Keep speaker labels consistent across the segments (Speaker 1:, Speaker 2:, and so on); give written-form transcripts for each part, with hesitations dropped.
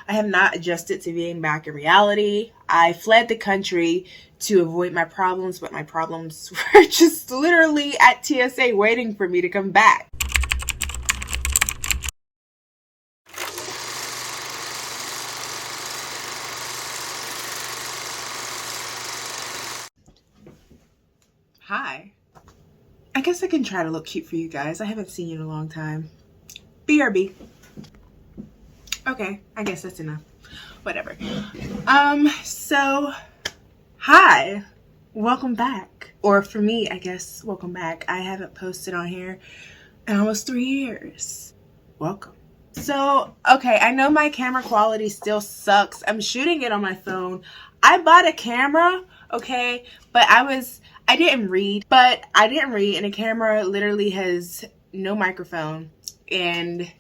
Speaker 1: I have not adjusted to being back in reality. I fled the country to avoid my problems, but my problems were just literally at TSA waiting for me to come back. Hi. I guess I can try to look cute for you guys. I haven't seen you in a long time. BRB. Okay, I guess that's enough. Whatever. So, hi. Welcome back. Or for me, I guess, welcome back. I haven't posted on here in almost 3 years. Welcome. So, okay, I know my camera quality still sucks. I'm shooting it on my phone. I bought a camera, okay, but I didn't read, and the camera literally has no microphone, and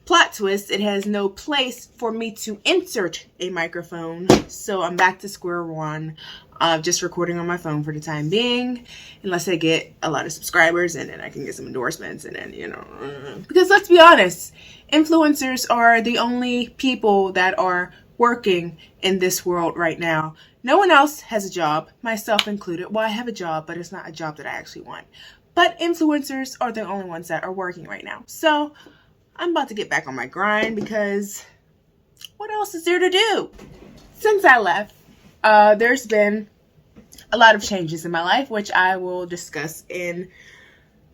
Speaker 1: plot twist, it has no place for me to insert a microphone. So I'm back to square one of just recording on my phone for the time being, unless I get a lot of subscribers and then I can get some endorsements, and then, you know, because let's be honest, influencers are the only people that are working in this world right now. No one else has a job, myself included. Well, I have a job, but it's not a job that I actually want. But influencers are the only ones that are working right now. So I'm about to get back on my grind, because what else is there to do? Since I left, there's been a lot of changes in my life, which I will discuss in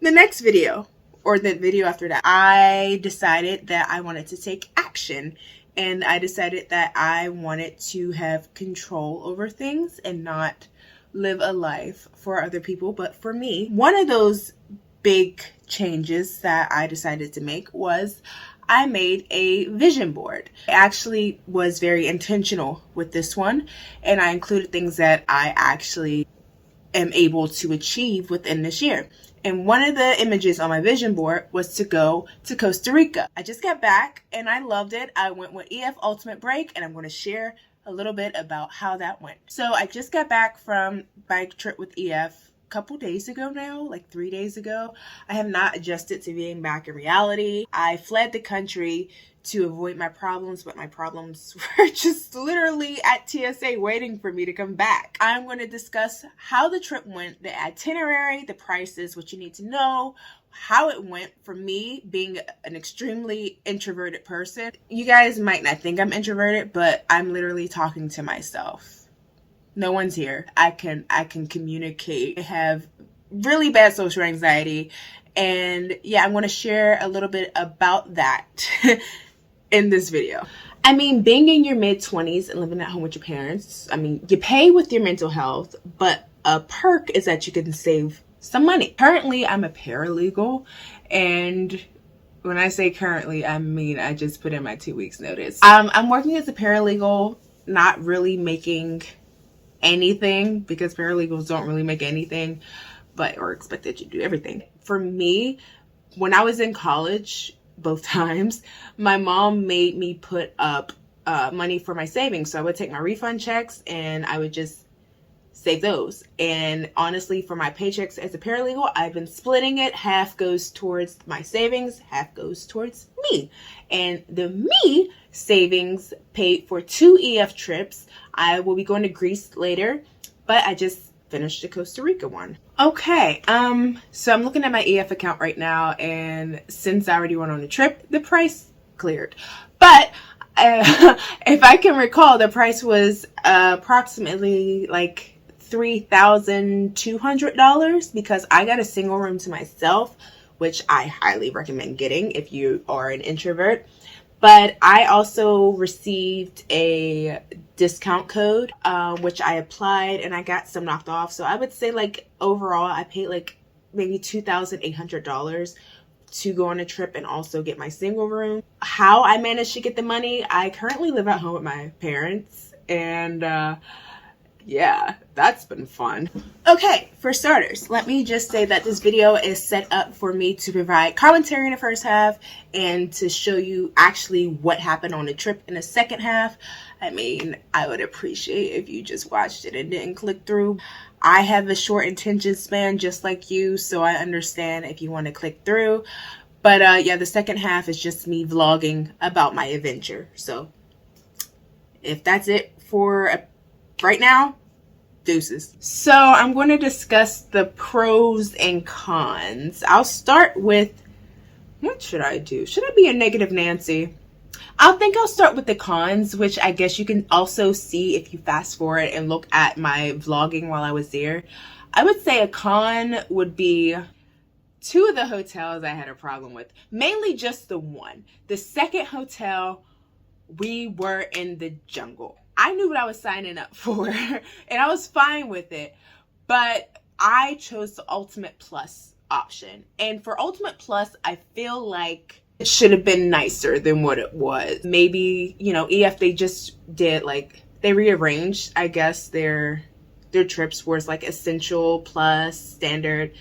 Speaker 1: the next video, or the video after that. I decided that I wanted to take action, and I decided that I wanted to have control over things and not live a life for other people, but for me. One of those big changes that I decided to make was I made a vision board. I actually was very intentional with this one, and I included things that I actually am able to achieve within this year. And one of the images on my vision board was to go to Costa Rica. I just got back and I loved it. I went with EF Ultimate Break, and I'm going to share a little bit about how that went. So I just got back from bike trip with EF couple days ago now, like 3 days ago. I have not adjusted to being back in reality. I fled the country to avoid my problems, but my problems were just literally at TSA waiting for me to come back. I'm going to discuss how the trip went, the itinerary, the prices, what you need to know, how it went for me being an extremely introverted person. You guys might not think I'm introverted, but I'm literally talking to myself. No one's here. I can communicate. I have really bad social anxiety, and yeah, I'm going to share a little bit about that in this video. I mean, being in your mid-20s and living at home with your parents, I mean, you pay with your mental health, but a perk is that you can save some money. Currently, I'm a paralegal, and when I say currently, I mean I just put in my 2 weeks notice. I'm working as a paralegal, not really making anything, because paralegals don't really make anything, but or expected to do everything. For me, when I was in college, both times, my mom made me put up money for my savings. So I would take my refund checks and I would just save those. And honestly, for my paychecks as a paralegal, I've been splitting it. Half goes towards my savings, half goes towards me. And the me savings paid for 2 EF trips. I will be going to Greece later, but I just finished the Costa Rica one. Okay, so I'm looking at my EF account right now, and since I already went on the trip, the price cleared. But if I can recall, the price was approximately like $3,200, because I got a single room to myself, which I highly recommend getting if you are an introvert. But I also received a discount code, which I applied, and I got some knocked off. So I would say, like, overall, I paid like maybe $2,800 to go on a trip and also get my single room. How I managed to get the money, I currently live at home with my parents, and yeah, that's been fun. Okay, for starters, let me just say that this video is set up for me to provide commentary in the first half and to show you actually what happened on the trip in the second half. I mean, I would appreciate if you just watched it and didn't click through. I have a short attention span just like you, so I understand if you want to click through. But yeah, the second half is just me vlogging about my adventure. So if that's it for right now, deuces. So I'm going to discuss the pros and cons. I'll start with, what should I do? Should I be a negative Nancy? I'll start with the cons, which I guess you can also see if you fast forward and look at my vlogging while I was there. I would say a con would be 2 of the hotels I had a problem with. Mainly just the one. The second hotel, we were in the jungle. I knew what I was signing up for and I was fine with it. But I chose the Ultimate Plus option. And for Ultimate Plus, I feel like it should have been nicer than what it was. Maybe, you know, EF, they just did like, they rearranged, I guess, their trips was like Essential, Plus, Standard.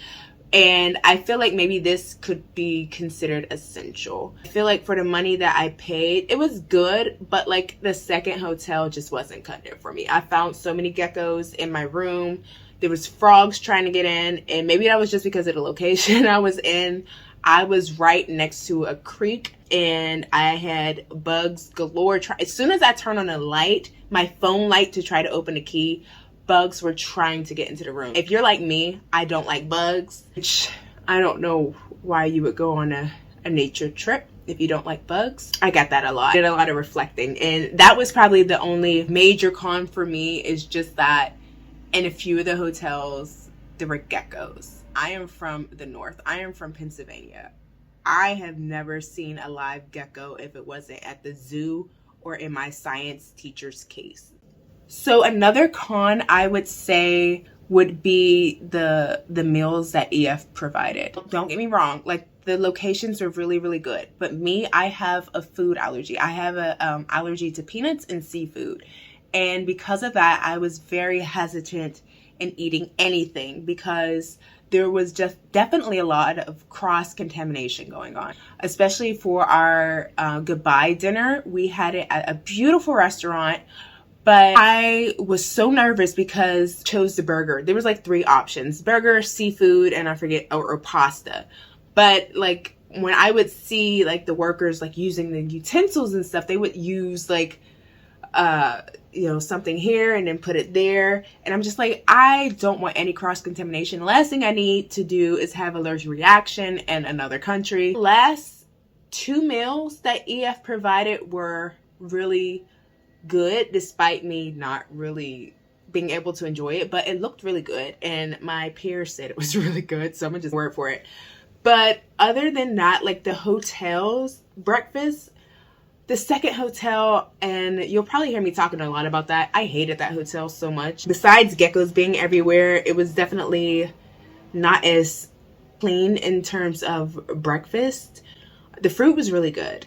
Speaker 1: And I feel like maybe this could be considered essential. I feel like for the money that I paid, it was good, but like the second hotel just wasn't cutting it for me. I found so many geckos in my room. There was frogs trying to get in, and maybe that was just because of the location I was in. I was right next to a creek and I had bugs galore. As soon as I turned on a light, my phone light to try to open the key, bugs were trying to get into the room. If you're like me, I don't like bugs, which I don't know why you would go on a nature trip if you don't like bugs. I got that a lot. I did a lot of reflecting, and that was probably the only major con for me, is just that in a few of the hotels, there were geckos. I am from the north. I am from Pennsylvania. I have never seen a live gecko if it wasn't at the zoo or in my science teacher's case. So another con I would say would be the meals that EF provided. Don't get me wrong, like the locations are really, really good. But me, I have a food allergy. I have a allergy to peanuts and seafood. And because of that, I was very hesitant in eating anything because there was just definitely a lot of cross-contamination going on, especially for our goodbye dinner. We had it at a beautiful restaurant. But I was so nervous because I chose the burger. There was like 3 options: burger, seafood, and I forget, or pasta. But like when I would see like the workers like using the utensils and stuff, they would use like, you know, something here and then put it there. And I'm just like, I don't want any cross-contamination. The last thing I need to do is have allergic reaction in another country. Last 2 meals that EF provided were really good, despite me not really being able to enjoy it, but it looked really good and my peers said it was really good, so I'm gonna just word for it. But other than that, like the hotels breakfast, the second hotel, and you'll probably hear me talking a lot about that, I hated that hotel so much. Besides geckos being everywhere, it was definitely not as clean in terms of breakfast. The fruit was really good,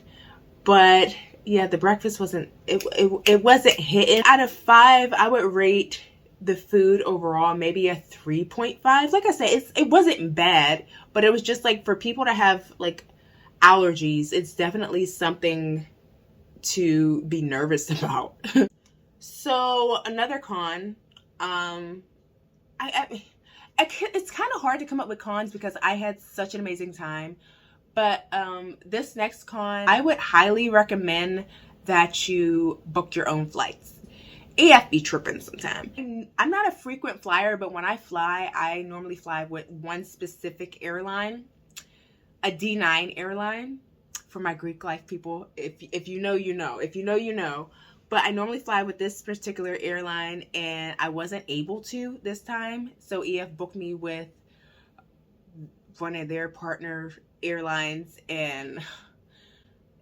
Speaker 1: but yeah, the breakfast wasn't, it wasn't hitting. Out of 5, I would rate the food overall maybe a 3.5. Like I said, it wasn't bad, but it was just like for people to have like allergies, it's definitely something to be nervous about. So another con, it's kind of hard to come up with cons because I had such an amazing time. But this next con, I would highly recommend that you book your own flights. EF be tripping sometimes. I'm not a frequent flyer, but when I fly, I normally fly with one specific airline, a D9 airline. For my Greek life people, if you know, you know. If you know, you know. But I normally fly with this particular airline, and I wasn't able to this time. So EF booked me with one of their partner airlines, and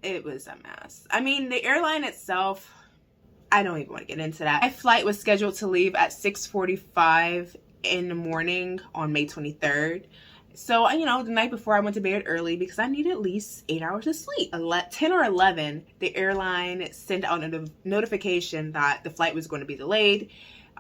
Speaker 1: it was a mess. I mean, the airline itself, I don't even want to get into that. My flight was scheduled to leave at 6:45 in the morning on May 23rd. So, you know, the night before I went to bed early because I needed at least 8 hours of sleep. 10 or 11, the airline sent out a notification that the flight was going to be delayed.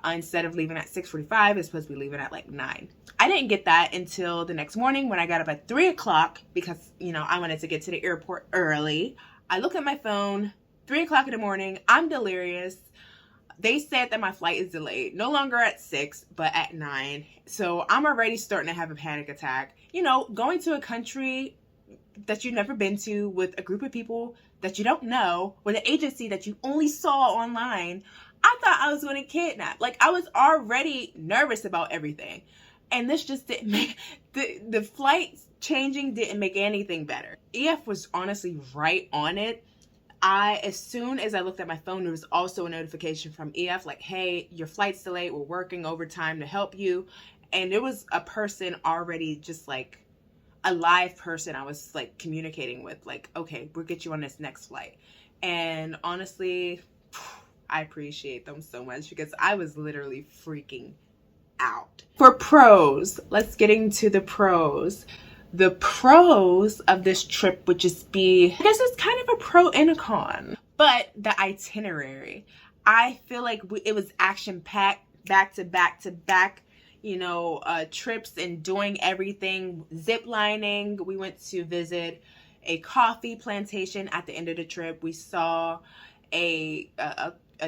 Speaker 1: Instead of leaving at 6:45, it's supposed to be leaving at like 9. I didn't get that until the next morning when I got up at 3 o'clock because, you know, I wanted to get to the airport early. I look at my phone, 3 o'clock in the morning, I'm delirious. They said that my flight is delayed, no longer at 6, but at 9. So I'm already starting to have a panic attack. You know, going to a country that you've never been to, with a group of people that you don't know, with an agency that you only saw online. I thought I was going to kidnap. Like, I was already nervous about everything. And this just didn't make, the flight changing didn't make anything better. EF was honestly right on it. As soon as I looked at my phone, there was also a notification from EF like, hey, your flight's delayed. We're working overtime to help you. And there was a person already, just like a live person I was like communicating with, like, okay, we'll get you on this next flight. And honestly, I appreciate them so much because I was literally freaking out. For pros, let's get into the pros. The pros of this trip would just be, I guess it's kind of a pro and a con, but the itinerary. I feel like it was action-packed, back to back to back, you know, trips and doing everything, zip lining. We went to visit a coffee plantation at the end of the trip. We saw a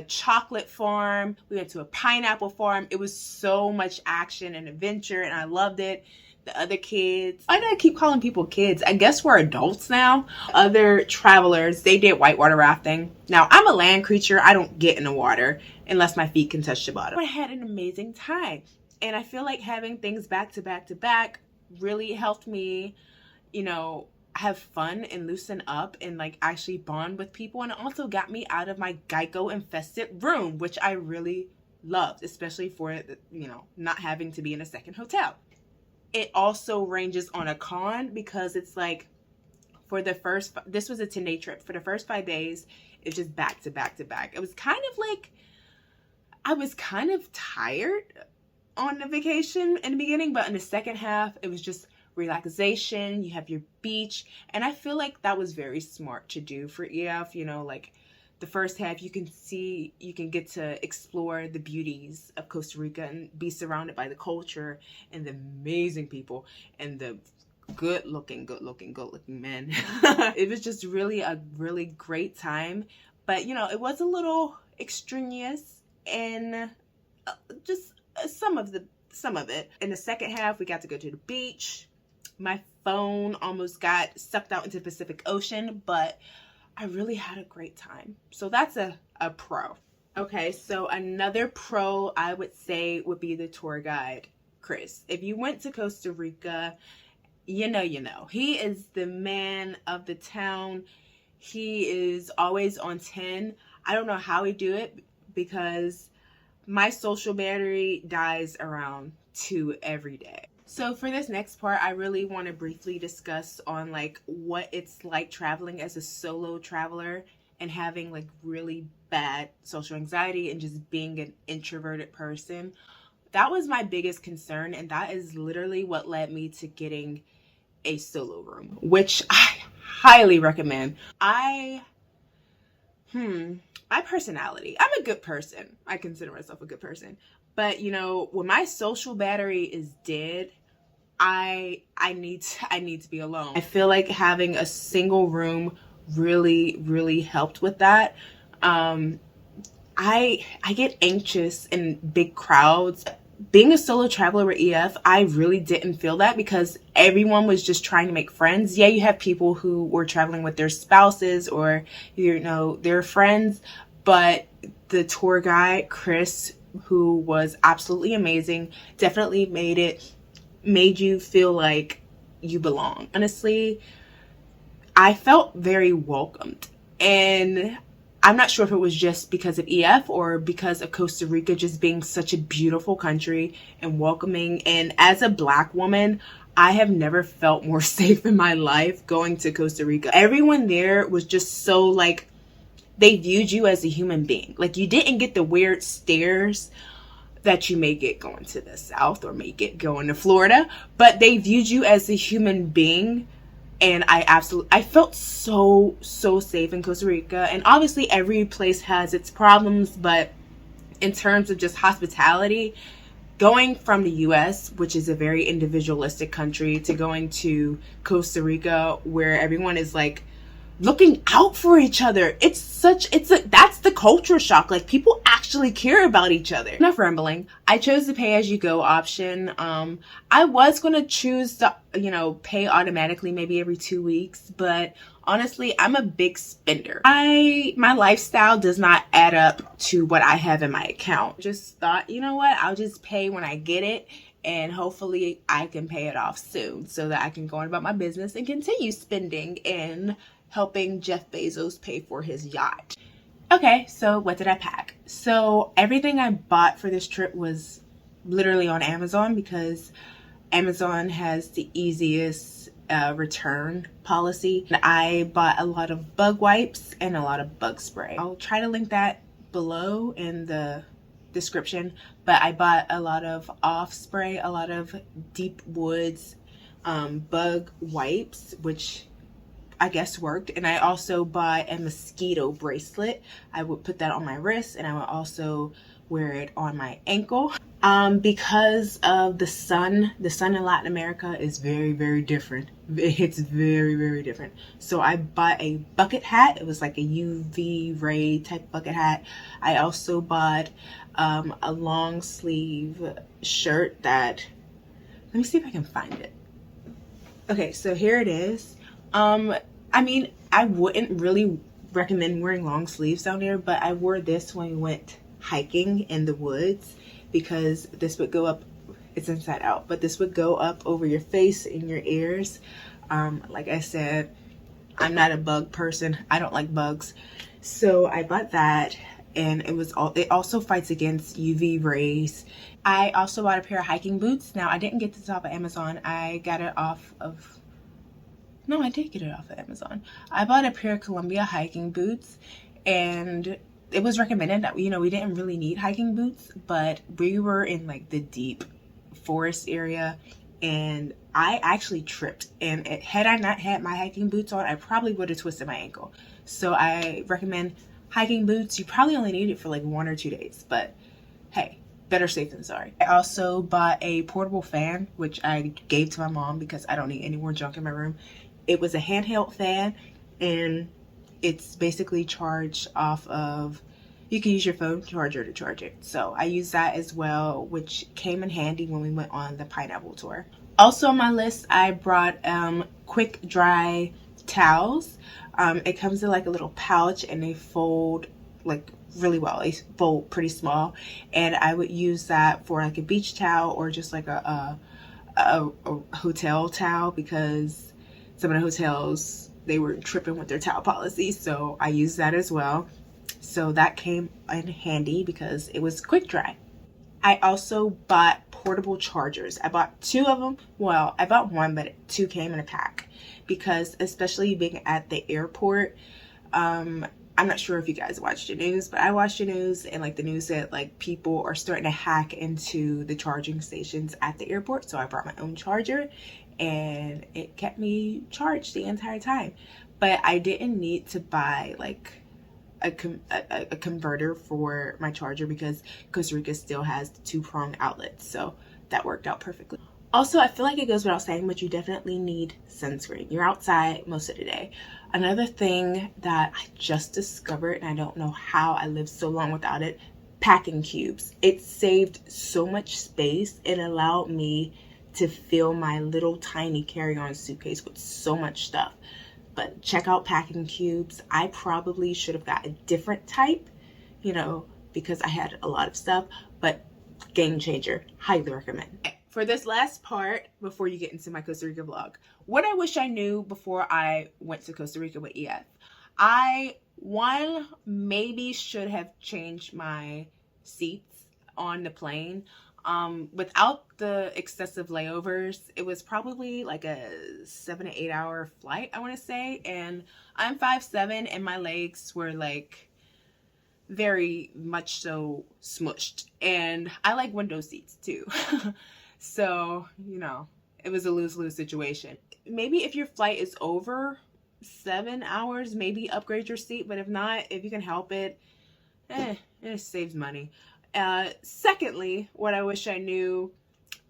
Speaker 1: chocolate farm. We went to a pineapple farm. It was so much action and adventure, and I loved it. The other kids, I know I keep calling people kids, I guess we're adults now. Other travelers, they did whitewater rafting. Now, I'm a land creature. I don't get in the water unless my feet can touch the bottom. I had an amazing time. And I feel like having things back to back to back really helped me, you know, have fun and loosen up and like actually bond with people. And it also got me out of my Geico infested room, which I really loved, especially for, you know, not having to be in a second hotel. It also ranges on a con because it's like, for the first, this was a 10-day trip. For the first 5 days, it was just back to back to back. It was kind of like, I was kind of tired on the vacation in the beginning, but in the second half, it was just relaxation. You have your beach. And I feel like that was very smart to do for EF, you know, like the first half, you can get to explore the beauties of Costa Rica and be surrounded by the culture and the amazing people and the good looking men. It was just really a really great time. But, you know, it was a little extraneous and just some of it. In the second half, we got to go to the beach. My phone almost got sucked out into the Pacific Ocean, but I really had a great time. So that's a pro. Okay, so another pro I would say would be the tour guide, Chris. If you went to Costa Rica, you know. He is the man of the town. He is always on 10. I don't know how he do it because my social battery dies around 2 every day. So for this next part, I really want to briefly discuss on like what it's like traveling as a solo traveler and having like really bad social anxiety and just being an introverted person. That was my biggest concern, and that is literally what led me to getting a solo room, which I highly recommend. My personality, I'm a good person. I consider myself a good person. But, you know, when my social battery is dead, I need to be alone. I feel like having a single room really helped with that. I get anxious in big crowds. Being a solo traveler with EF, I really didn't feel that because everyone was just trying to make friends. Yeah, you have people who were traveling with their spouses or, you know, their friends, but the tour guide, Chris, who was absolutely amazing, definitely made you feel like you belong. Honestly, I felt very welcomed, and I'm not sure if it was just because of EF or because of Costa Rica just being such a beautiful country and welcoming. And as a Black woman, I have never felt more safe in my life going to Costa Rica. Everyone there was just so like, they viewed you as a human being. Like, you didn't get the weird stares that you may get going to the South or may get going to Florida, but they viewed you as a human being. And I felt so safe in Costa Rica. And obviously every place has its problems, but in terms of just hospitality, going from the US, which is a very individualistic country, to going to Costa Rica where everyone is like looking out for each other. That's the culture shock. Like, people actually actually care about each other. Enough rambling. I chose the pay as you go option. I was going to choose the, pay automatically maybe every 2 weeks, but honestly, I'm a big spender. My lifestyle does not add up to what I have in my account. Just thought, you know what, I'll just pay when I get it, and hopefully I can pay it off soon so that I can go on about my business and continue spending and helping Jeff Bezos pay for his yacht. Okay, so what did I pack? So everything I bought for this trip was literally on Amazon, because Amazon has the easiest return policy. I bought a lot of bug wipes and a lot of bug spray. I'll try to link that below in the description, but I bought a lot of off spray, a lot of deep woods bug wipes, which I guess worked. And I also bought a mosquito bracelet. I would put that on my wrist, and I would also wear it on my ankle. Because of the sun in Latin America is very, very different. It's very, very different. So I bought a bucket hat. It was like a UV ray type bucket hat. I also bought a long sleeve shirt that, let me see if I can find it. Okay, so here it is. I mean, I wouldn't really recommend wearing long sleeves down there, but I wore this when we went hiking in the woods, because this would go up, it's inside out, but this would go up over your face and your ears. Like I said, I'm not a bug person. I don't like bugs. So I bought that, and it also fights against UV rays. I also bought a pair of hiking boots. Now, I didn't get this off of Amazon. I got it off of, no, I did get it off of Amazon. I bought a pair of Columbia hiking boots, and it was recommended that, we didn't really need hiking boots, but we were in like the deep forest area, and I actually tripped, and had I not had my hiking boots on, I probably would have twisted my ankle. So I recommend hiking boots. You probably only need it for like 1 or 2 days, but hey, better safe than sorry. I also bought a portable fan, which I gave to my mom because I don't need any more junk in my room. It was a handheld fan, and it's basically charged off of, you can use your phone charger to charge it. So I used that as well, which came in handy when we went on the pineapple tour. Also on my list, I brought quick dry towels. It comes in like a little pouch, and they fold like really well. They fold pretty small, and I would use that for like a beach towel or just like a hotel towel, because some of the hotels, they were tripping with their towel policy, so I used that as well. So that came in handy because it was quick dry. I also bought portable chargers. I bought 2 of them. Well, I bought 1, but 2 came in a pack, because especially being at the airport, I'm not sure if you guys watched the news, but I watched the news, and like the news said like people are starting to hack into the charging stations at the airport. So I brought my own charger, and it kept me charged the entire time. But I didn't need to buy like a converter for my charger, because Costa Rica still has the 2-prong outlets, so that worked out perfectly. Also, I feel like it goes without saying, but you definitely need sunscreen. You're outside most of the day. Another thing that I just discovered, and I don't know how I lived so long without it, packing cubes. It saved so much space. It allowed me to fill my little tiny carry-on suitcase with so much stuff. But check out packing cubes. I probably should have got a different type, because I had a lot of stuff, but game changer. Highly recommend. For this last part, before you get into my Costa Rica vlog, what I wish I knew before I went to Costa Rica with EF. One, maybe should have changed my seats on the plane. Without the excessive layovers, it was probably like a 7 to 8 hour flight, I want to say, and I'm 5'7", and my legs were like very much so smushed, and I like window seats too. So it was a lose-lose situation. Maybe if your flight is over 7 hours, maybe upgrade your seat, but if not, if you can help it, it saves money. Secondly, what I wish I knew,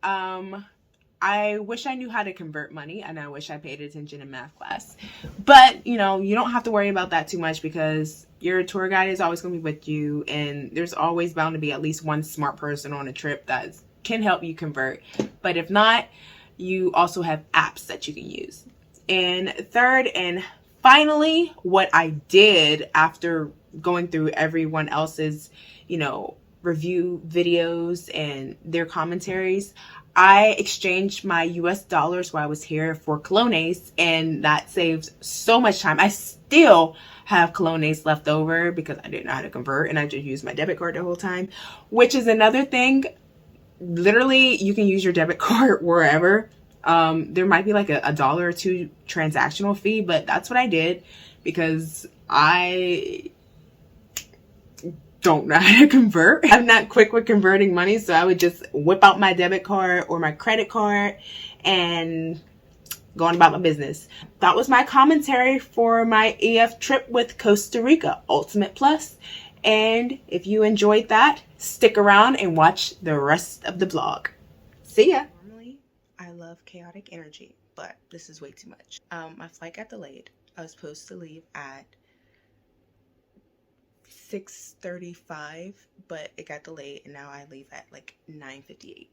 Speaker 1: I wish I knew how to convert money, and I wish I paid attention in math class. But, you don't have to worry about that too much, because Your tour guide is always going to be with you, and there's always bound to be at least one smart person on a trip that can help you convert. But if not, you also have apps that you can use. And third and finally, what I did after going through everyone else's, review videos and their commentaries, I exchanged my US dollars while I was here for colones, and that saves so much time. I still have colones left over because I didn't know how to convert, and I just used my debit card the whole time, which is another thing. Literally, you can use your debit card wherever. There might be like a $1 or $2 transactional fee, but that's what I did because I don't know how to convert. I'm not quick with converting money, so I would just whip out my debit card or my credit card and go on about my business. That was my commentary for my EF trip with Costa Rica Ultimate Plus. And if you enjoyed that, stick around and watch the rest of the vlog. See ya. Normally, I love chaotic energy, but this is way too much. My flight got delayed. I was supposed to leave at 6:35, but it got delayed, and now I leave at like 9:58,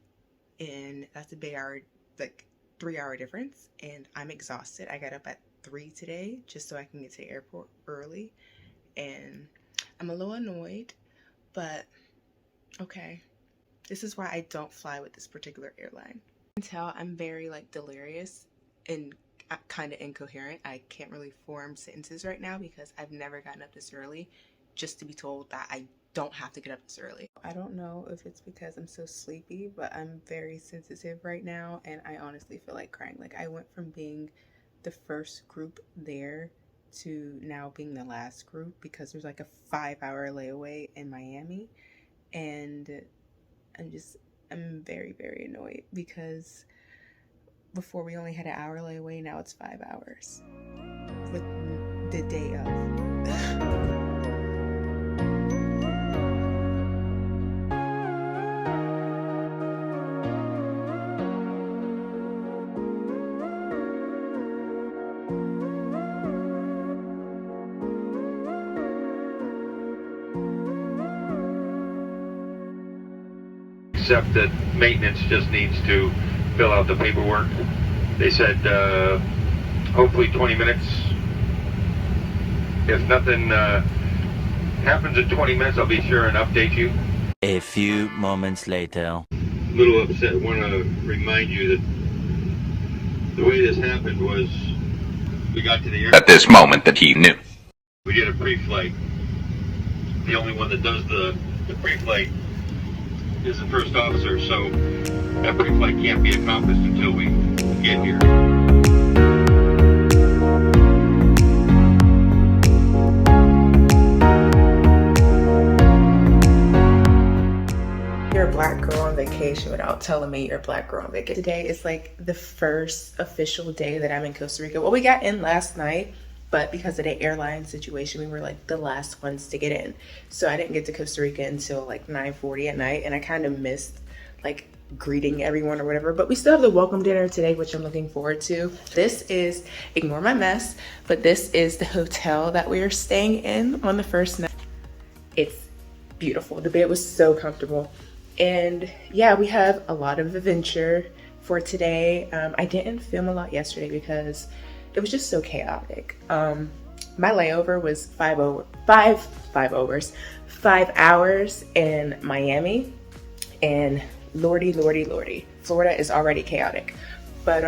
Speaker 1: and that's a big hour, like 3-hour difference, and I'm exhausted. I got up at 3 today just so I can get to the airport early, and I'm a little annoyed, but okay. This is why I don't fly with this particular airline. You can tell I'm very like delirious and kind of incoherent. I can't really form sentences right now because I've never gotten up this early just to be told that I don't have to get up this early. I don't know if it's because I'm so sleepy, but I'm very sensitive right now, and I honestly feel like crying. Like, I went from being the first group there to now being the last group because there's like a 5-hour layaway in Miami, and I'm very, very annoyed because before we only had an hour layaway, now it's 5 hours with the day of.
Speaker 2: Except that maintenance just needs to fill out the paperwork. They said hopefully 20 minutes. If nothing happens in 20 minutes, I'll be sure and update you.
Speaker 3: A few moments later.
Speaker 2: A little upset. I want to remind you that the way this happened was we got to the airport.
Speaker 4: At this moment that he knew.
Speaker 2: We did a pre-flight. The only one that does the pre-flight is the first officer, so that pre-flight can't be accomplished until we get here.
Speaker 1: You're a black girl on vacation without telling me you're a black girl on vacation. Today is like the first official day that I'm in Costa Rica. Well, we got in last night, but because of the airline situation, we were like the last ones to get in. So I didn't get to Costa Rica until like 9:40 at night, and I kind of missed like greeting everyone or whatever. But we still have the welcome dinner today, which I'm looking forward to. This is, ignore my mess, but this is the hotel that we are staying in on the first night. It's beautiful. The bed was so comfortable. And yeah, we have a lot of adventure for today. I didn't film a lot yesterday because it was just so chaotic. My layover was 5 hours in Miami, and lordy, Florida is already chaotic. But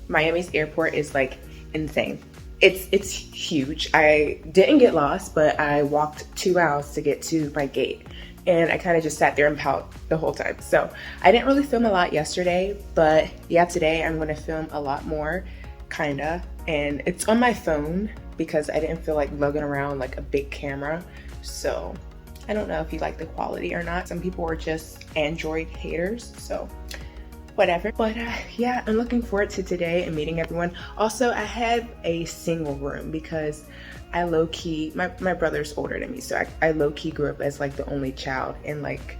Speaker 1: Miami's airport is like insane. It's huge. I didn't get lost, but I walked 2 miles to get to my gate, and I kind of just sat there and pout the whole time. So I didn't really film a lot yesterday, but yeah, today I'm gonna film a lot more. Kinda, and it's on my phone because I didn't feel like lugging around like a big camera. So I don't know if you like the quality or not. Some people are just Android haters, so whatever. But yeah, I'm looking forward to today and meeting everyone. Also, I have a single room because I low-key, my brother's older than me, so I low-key grew up as like the only child, and like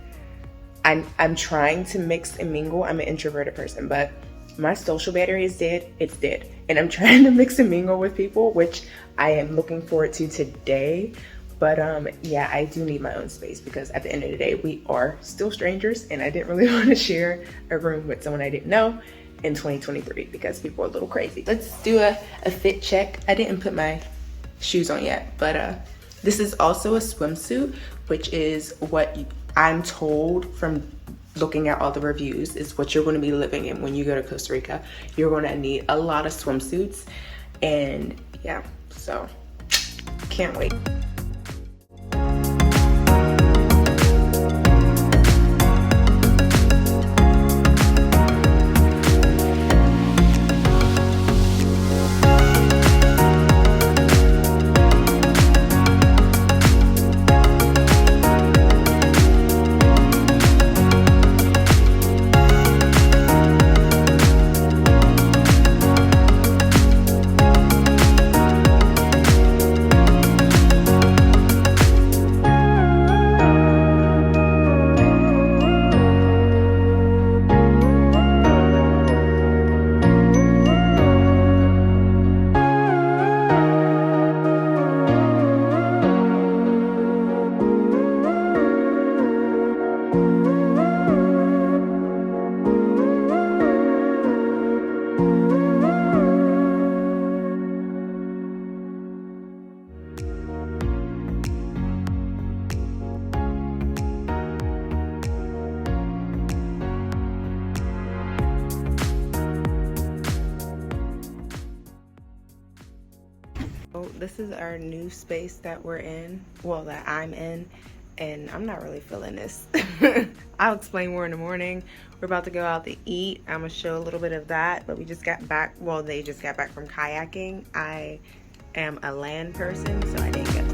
Speaker 1: I'm trying to mix and mingle. I'm an introverted person, but my social battery is dead. It's dead. And I'm trying to mix and mingle with people, which I am looking forward to today. But yeah, I do need my own space because at the end of the day, we are still strangers, and I didn't really want to share a room with someone I didn't know in 2023 because people are a little crazy. Let's do a fit check. I didn't put my shoes on yet, but this is also a swimsuit, which is what I'm told from looking at all the reviews is what you're going to be living in when you go to Costa Rica. You're going to need a lot of swimsuits, and yeah, so can't wait. This is our new space that we're in, well, that I'm in, and I'm not really feeling this. I'll explain more in the morning. We're about to go out to eat. I'm gonna show a little bit of that, but we just got back, well, they just got back from kayaking. I am a land person, so I didn't get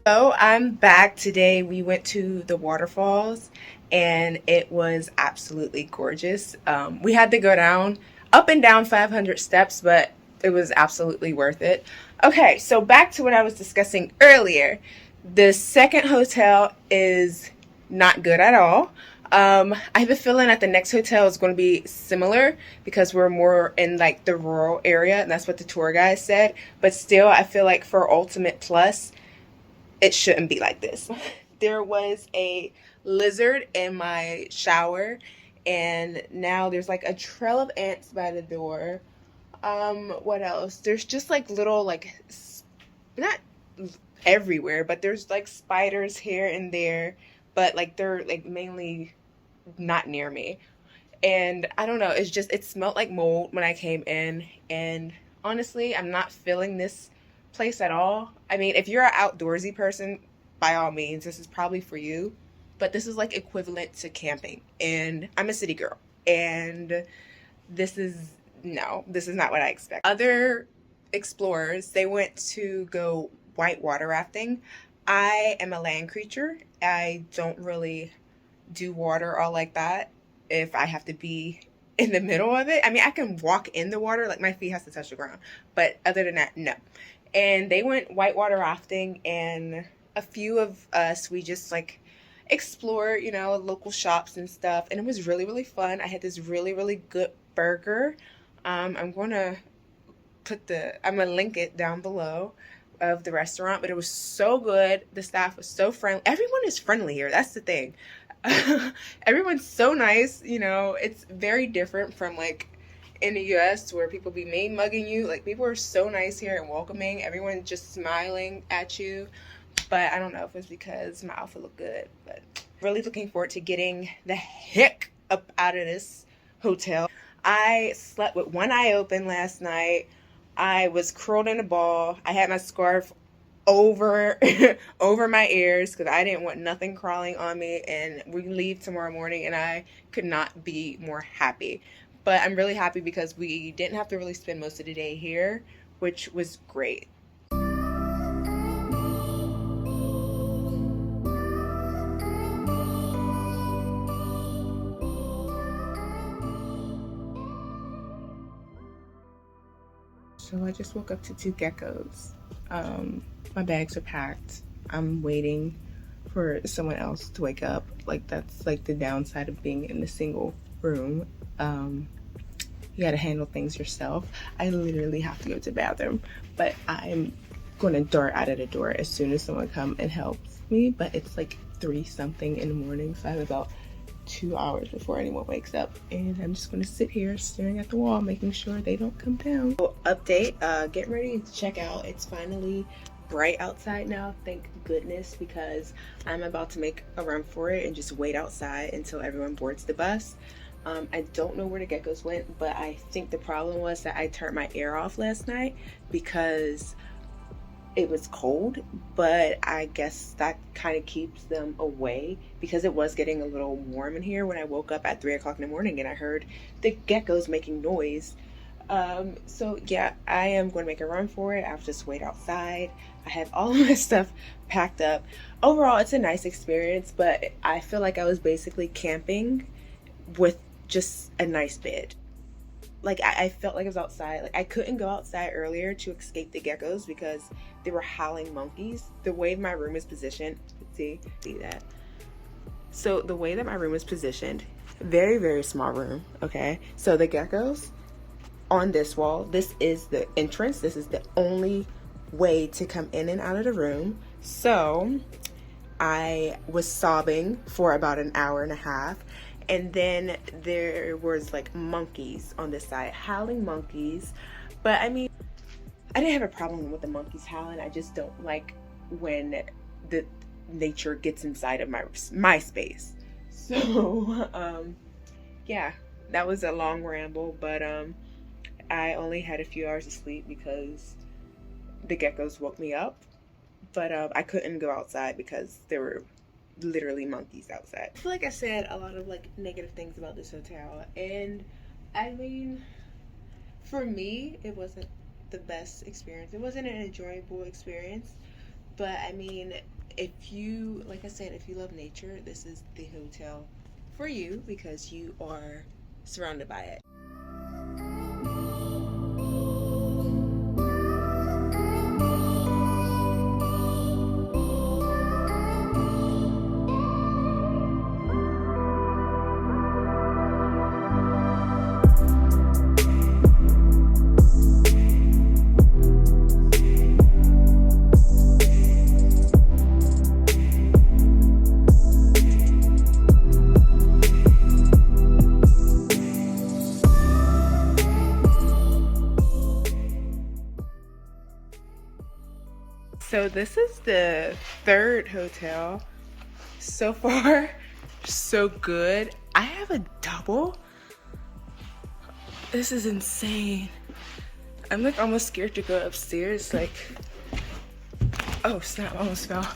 Speaker 1: So I'm back today. We went to the waterfalls and it was absolutely gorgeous. We had to go down, up and down 500 steps, but it was absolutely worth it. Okay, so back to what I was discussing earlier. The second hotel is not good at all. I have a feeling that the next hotel is going to be similar because we're more in like the rural area, and that's what the tour guide said. But still, I feel like for Ultimate Plus, it shouldn't be like this. There was a lizard in my shower, and now there's like a trail of ants by the door. What else? There's just like little, like, not everywhere, but there's like spiders here and there, but like they're like mainly not near me. And I don't know, it's just, it smelled like mold when I came in, and honestly, I'm not feeling this place at all. I mean, if you're an outdoorsy person, by all means, this is probably for you, but this is like equivalent to camping, and I'm a city girl, and this is not what I expect. Other explorers, they went to go whitewater rafting. I am a land creature. I don't really do water all like that if I have to be in the middle of it. I mean, I can walk in the water, like my feet has to touch the ground, but other than that, no. And they went whitewater rafting, and a few of us, we just like explored, you know, local shops and stuff, and it was really, really fun. I had this really, really good burger. I'm gonna link it down below of the restaurant, but it was so good. The staff was so friendly. Everyone is friendly here. That's the thing. Everyone's so nice. You know, it's very different from like in the US where people be mean mugging you. Like, people are so nice here and welcoming. Everyone's just smiling at you. But I don't know if it's because my outfit looked good, but really looking forward to getting the heck up out of this hotel. I slept with one eye open last night. I was curled in a ball. I had my scarf over over my ears because I didn't want nothing crawling on me, and we leave tomorrow morning and I could not be more happy. But I'm really happy because we didn't have to really spend most of the day here, which was great. So I just woke up to 2 geckos. My bags are packed. I'm waiting for someone else to wake up. Like, that's like the downside of being in a single room. You gotta handle things yourself. I literally have to go to the bathroom, but I'm gonna dart out of the door as soon as someone comes and helps me. But it's like 3 something in the morning, so I have about 2 hours before anyone wakes up, and I'm just gonna sit here staring at the wall, making sure they don't come down. So, update, getting ready to check out. It's finally bright outside now, thank goodness, because I'm about to make a run for it and just wait outside until everyone boards the bus. I don't know where the geckos went, but I think the problem was that I turned my air off last night because it was cold, but I guess that kind of keeps them away because it was getting a little warm in here when I woke up at 3 o'clock in the morning and I heard the geckos making noise. So yeah, I am going to make a run for it. I'll just wait outside. I have all of my stuff packed up. Overall, it's a nice experience, but I feel like I was basically camping with just a nice bed. Like, I felt like I was outside. Like, I couldn't go outside earlier to escape the geckos because they were howling monkeys. The way my room is positioned, see that? So the way that my room is positioned, very, very small room, okay? So the geckos on this wall, this is the entrance. This is the only way to come in and out of the room. So I was sobbing for about an hour and a half. And then there was like monkeys on this side, howling monkeys. But I mean, I didn't have a problem with the monkeys howling. I just don't like when the nature gets inside of my space. So yeah, that was a long ramble, but I only had a few hours of sleep because the geckos woke me up. But I couldn't go outside because there were literally monkeys outside. I feel like I said a lot of like negative things about this hotel, and I mean, for me, it wasn't the best experience. It wasn't an enjoyable experience, but I mean, if you, like I said, if you love nature, this is the hotel for you because you are surrounded by it. So this is the 3rd hotel. So far, so good. I have a double. This is insane. I'm like almost scared to go upstairs. Like, oh snap, I almost fell.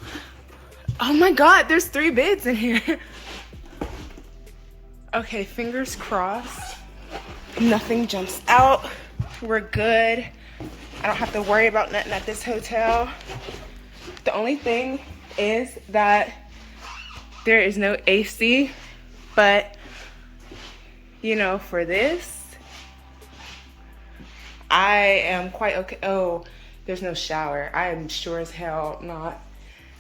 Speaker 1: Oh my God, there's 3 beds in here. Okay, fingers crossed. Nothing jumps out. We're good. I don't have to worry about nothing at this hotel. The only thing is that there is no AC, but you know, for this, I am quite okay. Oh, there's no shower. I am sure as hell not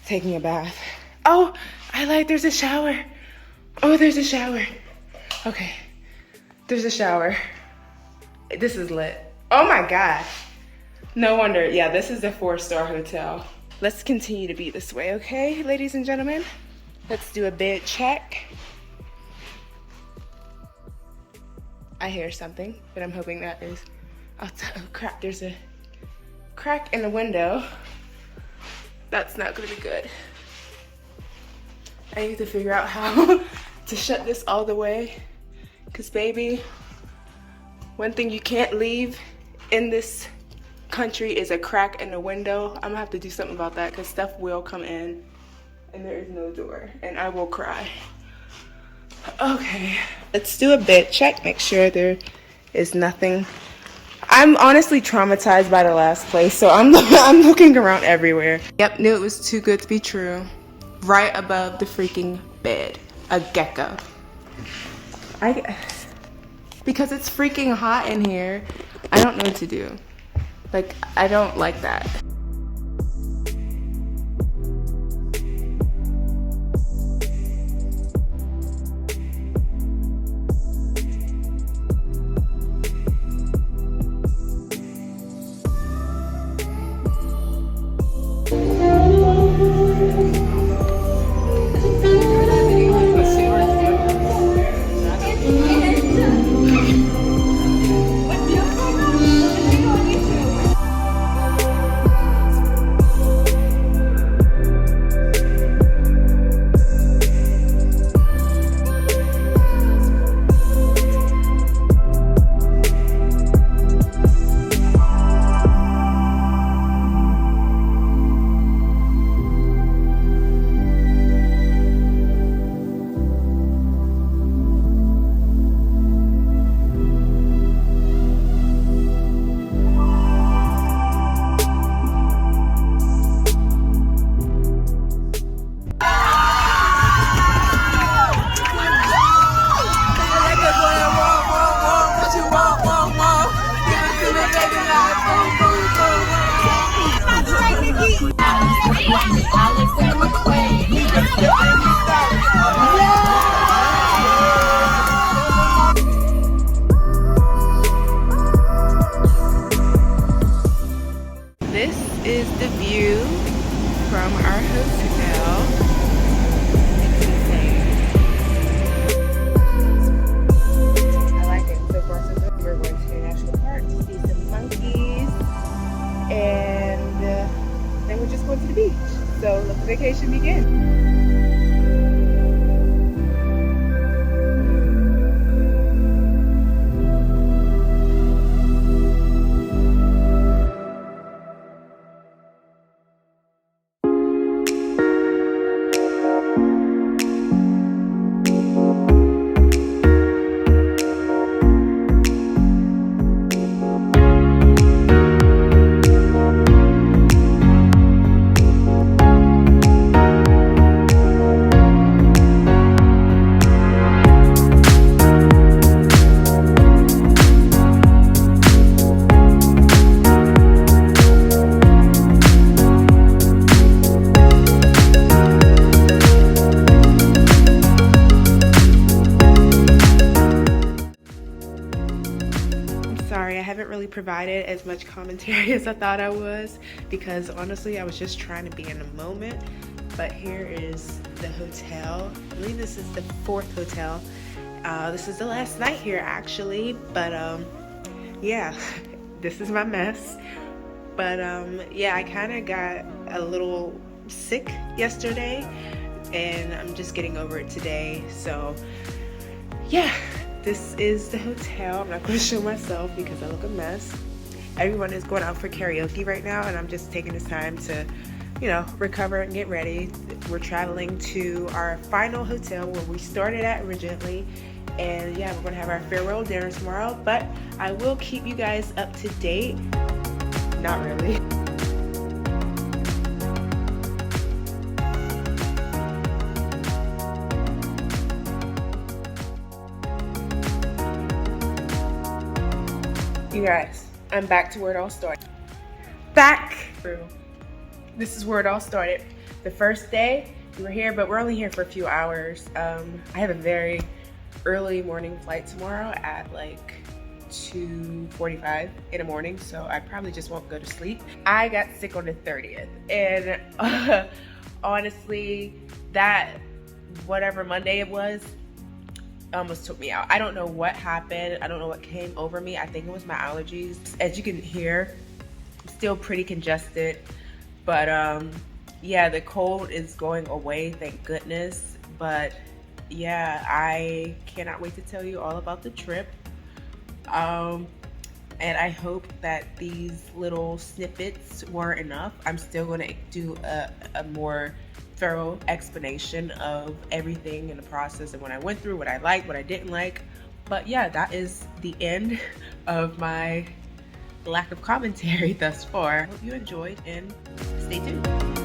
Speaker 1: taking a bath. Oh, there's a shower. Oh, there's a shower. Okay, there's a shower. This is lit. Oh my gosh. No wonder. Yeah, this is a 4-star hotel. Let's continue to be this way, okay, ladies and gentlemen? Let's do a bed check. I hear something, but I'm hoping that is... Oh crap, there's a crack in the window. That's not gonna be good. I need to figure out how to shut this all the way. Because baby, one thing you can't leave in this country is a crack in the window. I'm gonna have to do something about that because stuff will come in and there is no door and I will cry. Okay, let's do a bed check, make sure there is nothing. I'm honestly traumatized by the last place, so I'm looking around everywhere. Yep, knew it was too good to be true. Right above the freaking bed, a gecko. Because it's freaking hot in here, I don't know what to do. Like, I don't like that. This is the view from our hotel. It's insane. I like it. So far so good. We're going to the national park to see some monkeys, and then we're just going to the beach. So let the vacation begin. Sorry, I haven't really provided as much commentary as I thought I was, because honestly I was just trying to be in the moment. But here is the hotel. I believe this is the 4th hotel. This is the last night here actually, but yeah, this is my mess. But yeah, I kind of got a little sick yesterday and I'm just getting over it today. So yeah, this is the hotel. I'm not going to show myself because I look a mess. Everyone is going out for karaoke right now, and I'm just taking this time to, you know, recover and get ready. We're traveling to our final hotel where we started at originally, and yeah, we're going to have our farewell dinner tomorrow, but I will keep you guys up to date. Not really. You guys, I'm back to where it all started. This is where it all started. The first day we were here, but we're only here for a few hours. I have a very early morning flight tomorrow at like 2:45 in the morning, so I probably just won't go to sleep. I got sick on the 30th, and honestly, that whatever Monday it was almost took me out. I don't know what happened. I don't know what came over me. I think it was my allergies. As you can hear, I'm still pretty congested, but yeah, the cold is going away, thank goodness. But yeah, I cannot wait to tell you all about the trip. And I hope that these little snippets were enough. I'm still going to do a more thorough explanation of everything in the process and what I went through, what I liked, what I didn't like. But yeah, that is the end of my lack of commentary thus far. I hope you enjoyed and stay tuned.